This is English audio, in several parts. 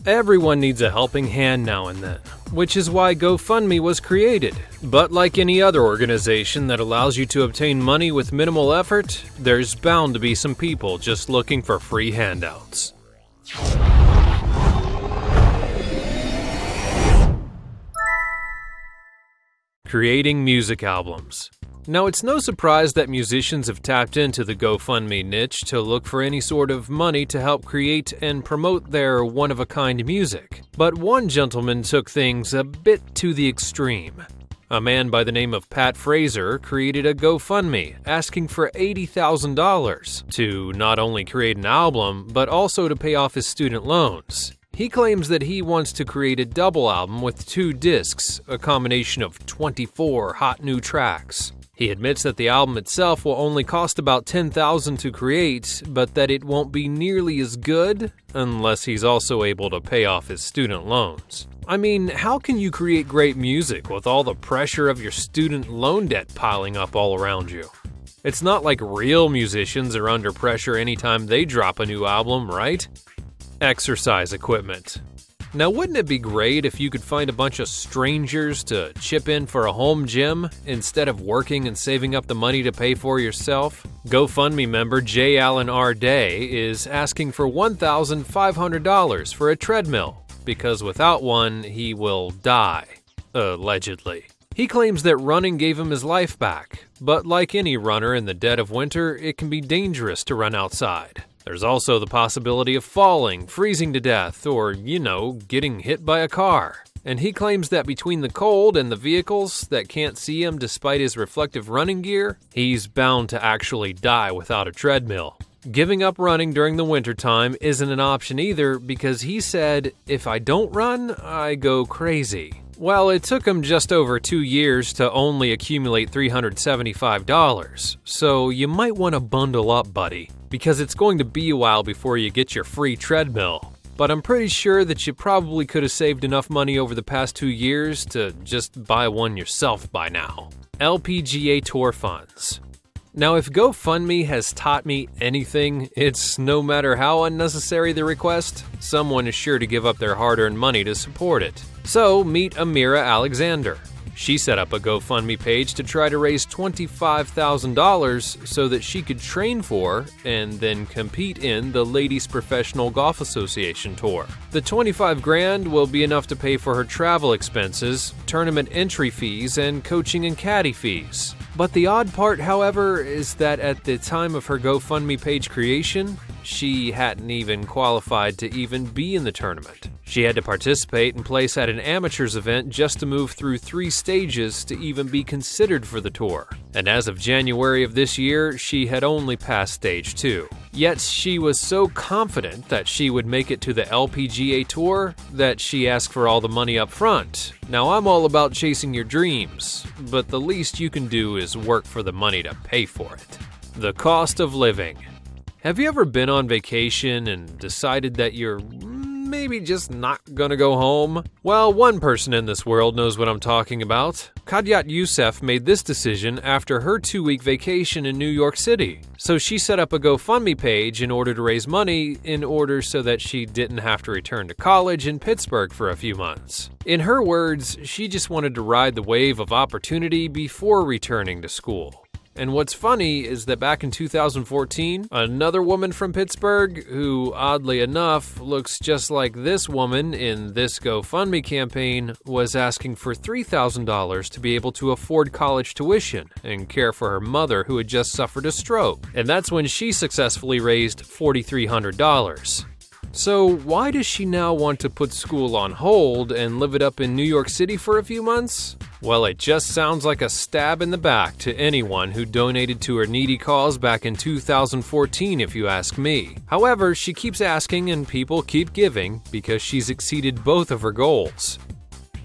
Everyone needs a helping hand now and then, which is why GoFundMe was created. But like any other organization that allows you to obtain money with minimal effort, there's bound to be some people just looking for free handouts. Creating music albums. Now, it's no surprise that musicians have tapped into the GoFundMe niche to look for any sort of money to help create and promote their one-of-a-kind music. But one gentleman took things a bit to the extreme. A man by the name of Pat Fraser created a GoFundMe asking for $80,000 to not only create an album, but also to pay off his student loans. He claims that he wants to create a double album with 2 discs, a combination of 24 hot new tracks. He admits that the album itself will only cost about $10,000 to create, but that it won't be nearly as good unless he's also able to pay off his student loans. I mean, how can you create great music with all the pressure of your student loan debt piling up all around you? It's not like real musicians are under pressure anytime they drop a new album, right? Exercise equipment. Now, wouldn't it be great if you could find a bunch of strangers to chip in for a home gym instead of working and saving up the money to pay for yourself? GoFundMe member J. Allen R. Day is asking for $1,500 for a treadmill because without one, he will die, allegedly. He claims that running gave him his life back, but like any runner in the dead of winter, it can be dangerous to run outside. There's also the possibility of falling, freezing to death, or, getting hit by a car. And he claims that between the cold and the vehicles that can't see him despite his reflective running gear, he's bound to actually die without a treadmill. Giving up running during the wintertime isn't an option either because he said, "If I don't run, I go crazy." Well, it took him just over 2 years to only accumulate $375, so you might want to bundle up, buddy, because it's going to be a while before you get your free treadmill. But I'm pretty sure that you probably could have saved enough money over the past 2 years to just buy one yourself by now. LPGA Tour funds. Now, if GoFundMe has taught me anything, it's no matter how unnecessary the request, someone is sure to give up their hard-earned money to support it. So, meet Amira Alexander. She set up a GoFundMe page to try to raise $25,000 so that she could train for and then compete in the Ladies Professional Golf Association Tour. The $25,000 will be enough to pay for her travel expenses, tournament entry fees, and coaching and caddy fees. But the odd part, however, is that at the time of her GoFundMe page creation, she hadn't even qualified to even be in the tournament. She had to participate and place at an amateur's event just to move through 3 stages to even be considered for the tour. And as of January of this year, she had only passed stage 2. Yet she was so confident that she would make it to the LPGA Tour that she asked for all the money up front. Now, I'm all about chasing your dreams, but the least you can do is work for the money to pay for it. The cost of living. Have you ever been on vacation and decided that you're maybe just not gonna go home? Well, one person in this world knows what I'm talking about. Kadiat Youssef made this decision after her 2-week vacation in New York City. So she set up a GoFundMe page in order to raise money so that she didn't have to return to college in Pittsburgh for a few months. In her words, she just wanted to ride the wave of opportunity before returning to school. And what's funny is that back in 2014, another woman from Pittsburgh, who oddly enough looks just like this woman in this GoFundMe campaign, was asking for $3,000 to be able to afford college tuition and care for her mother who had just suffered a stroke. And that's when she successfully raised $4,300. So why does she now want to put school on hold and live it up in New York City for a few months? Well, it just sounds like a stab in the back to anyone who donated to her needy cause back in 2014, if you ask me. However, she keeps asking and people keep giving because she's exceeded both of her goals.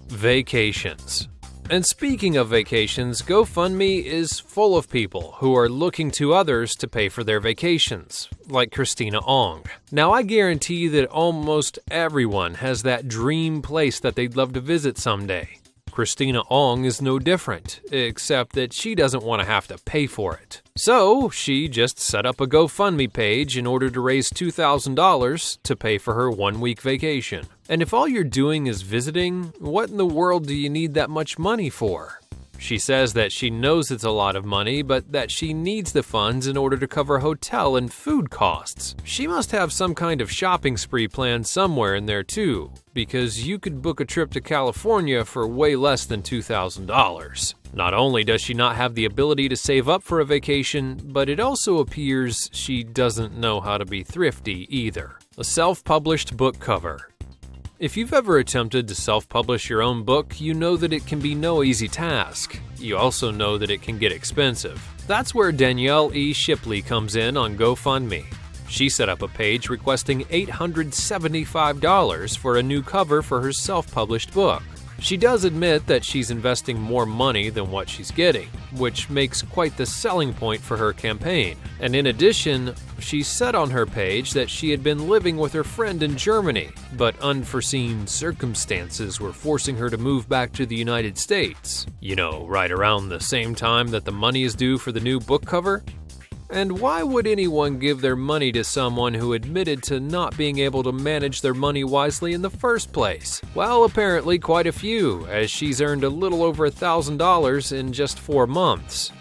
Vacations. And speaking of vacations, GoFundMe is full of people who are looking to others to pay for their vacations, like Christina Ong. Now, I guarantee that almost everyone has that dream place that they'd love to visit someday. Christina Ong is no different, except that she doesn't want to have to pay for it. So she just set up a GoFundMe page in order to raise $2,000 to pay for her 1-week vacation. And if all you're doing is visiting, what in the world do you need that much money for? She says that she knows it's a lot of money, but that she needs the funds in order to cover hotel and food costs. She must have some kind of shopping spree planned somewhere in there too, because you could book a trip to California for way less than $2,000. Not only does she not have the ability to save up for a vacation, but it also appears she doesn't know how to be thrifty either. A self-published book cover. If you've ever attempted to self-publish your own book, you know that it can be no easy task. You also know that it can get expensive. That's where Danielle E. Shipley comes in on GoFundMe. She set up a page requesting $875 for a new cover for her self-published book. She does admit that she's investing more money than what she's getting, which makes quite the selling point for her campaign. And in addition, she said on her page that she had been living with her friend in Germany, but unforeseen circumstances were forcing her to move back to the United States. You know, right around the same time that the money is due for the new book cover? And why would anyone give their money to someone who admitted to not being able to manage their money wisely in the first place? Well, apparently quite a few, as she's earned a little over $1,000 in just 4 months.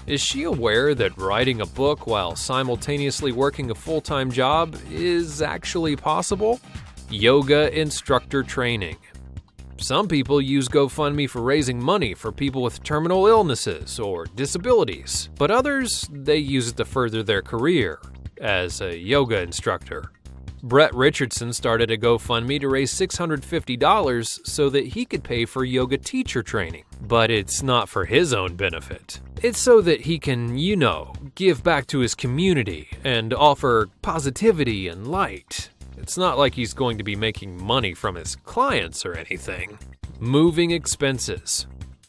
Is she aware that writing a book while simultaneously working a full-time job is actually possible? Yoga instructor training. Some people use GoFundMe for raising money for people with terminal illnesses or disabilities, but others, they use it to further their career as a yoga instructor. Brett Richardson started a GoFundMe to raise $650 so that he could pay for yoga teacher training. But it's not for his own benefit. It's so that he can, give back to his community and offer positivity and light. It's not like he's going to be making money from his clients or anything. Moving expenses.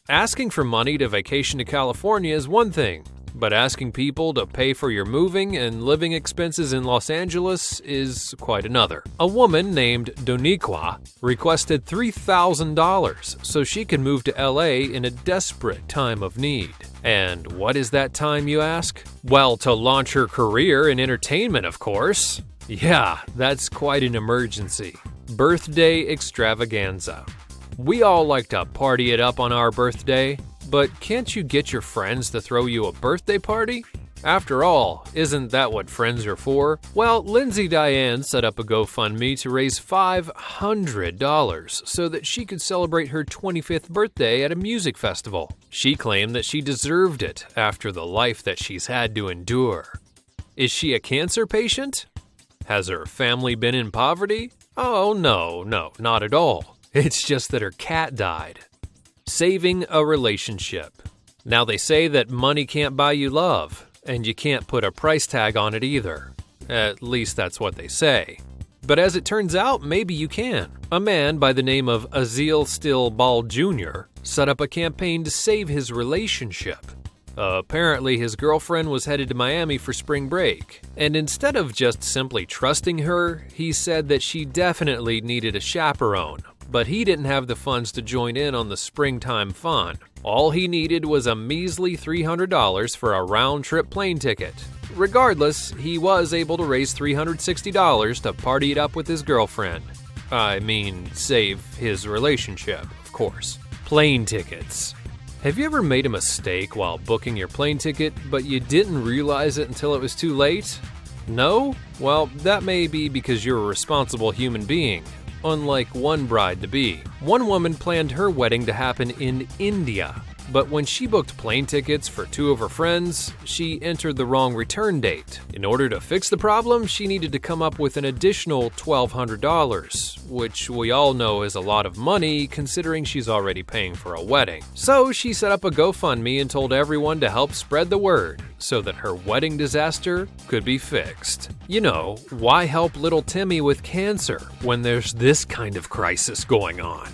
Asking for money to vacation to California is one thing, but asking people to pay for your moving and living expenses in Los Angeles is quite another. A woman named Doniqua requested $3,000 so she could move to LA in a desperate time of need. And what is that time, you ask? Well, to launch her career in entertainment, of course. Yeah, that's quite an emergency. Birthday extravaganza. We all like to party it up on our birthday, but can't you get your friends to throw you a birthday party? After all, isn't that what friends are for? Well, Lindsay Diane set up a GoFundMe to raise $500 so that she could celebrate her 25th birthday at a music festival. She claimed that she deserved it after the life that she's had to endure. Is she a cancer patient? Has her family been in poverty? Oh, no, not at all. It's just that her cat died. Saving a relationship. Now they say that money can't buy you love, and you can't put a price tag on it either. At least that's what they say. But as it turns out, maybe you can. A man by the name of Azil Still Ball Jr. set up a campaign to save his relationship. Apparently, his girlfriend was headed to Miami for spring break, and instead of just simply trusting her, he said that she definitely needed a chaperone, but he didn't have the funds to join in on the springtime fun. All he needed was a measly $300 for a round-trip plane ticket. Regardless, he was able to raise $360 to party it up with his girlfriend. I mean, save his relationship, of course. Plane tickets. Have you ever made a mistake while booking your plane ticket, but you didn't realize it until it was too late? No? Well, that may be because you're a responsible human being, unlike one bride-to-be. One woman planned her wedding to happen in India, but when she booked plane tickets for 2 of her friends, she entered the wrong return date. In order to fix the problem, she needed to come up with an additional $1,200, which we all know is a lot of money considering she's already paying for a wedding. So she set up a GoFundMe and told everyone to help spread the word so that her wedding disaster could be fixed. Why help little Timmy with cancer when there's this kind of crisis going on?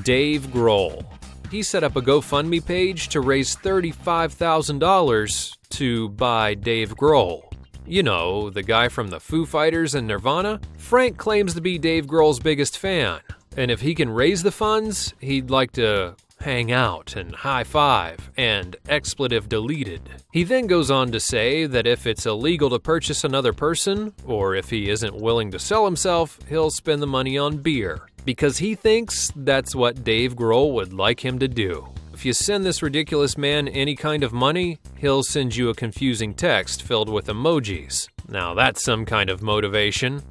Dave Grohl. He set up a GoFundMe page to raise $35,000 to buy Dave Grohl. The guy from the Foo Fighters and Nirvana? Frank claims to be Dave Grohl's biggest fan, and if he can raise the funds, he'd like to hang out and high five, and expletive deleted. He then goes on to say that if it's illegal to purchase another person, or if he isn't willing to sell himself, he'll spend the money on beer, because he thinks that's what Dave Grohl would like him to do. If you send this ridiculous man any kind of money, he'll send you a confusing text filled with emojis. Now that's some kind of motivation.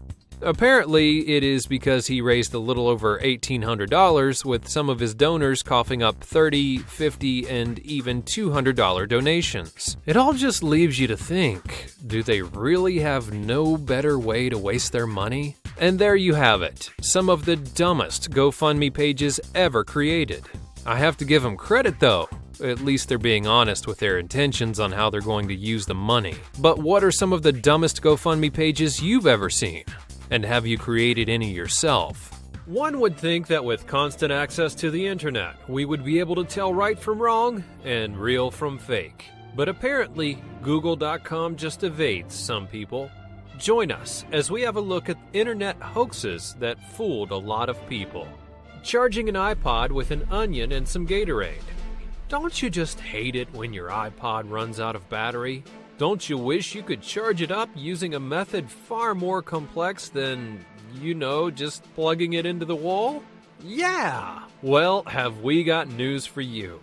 Apparently, it is because he raised a little over $1,800 with some of his donors coughing up $30, $50, and even $200 donations. It all just leaves you to think, do they really have no better way to waste their money? And there you have it, some of the dumbest GoFundMe pages ever created. I have to give them credit though. At least they're being honest with their intentions on how they're going to use the money. But what are some of the dumbest GoFundMe pages you've ever seen? And have you created any yourself? One would think that with constant access to the internet, we would be able to tell right from wrong and real from fake. But apparently, Google.com just evades some people. Join us as we have a look at internet hoaxes that fooled a lot of people. Charging an iPod with an onion and some Gatorade. Don't you just hate it when your iPod runs out of battery? Don't you wish you could charge it up using a method far more complex than, just plugging it into the wall? Yeah! Well, have we got news for you.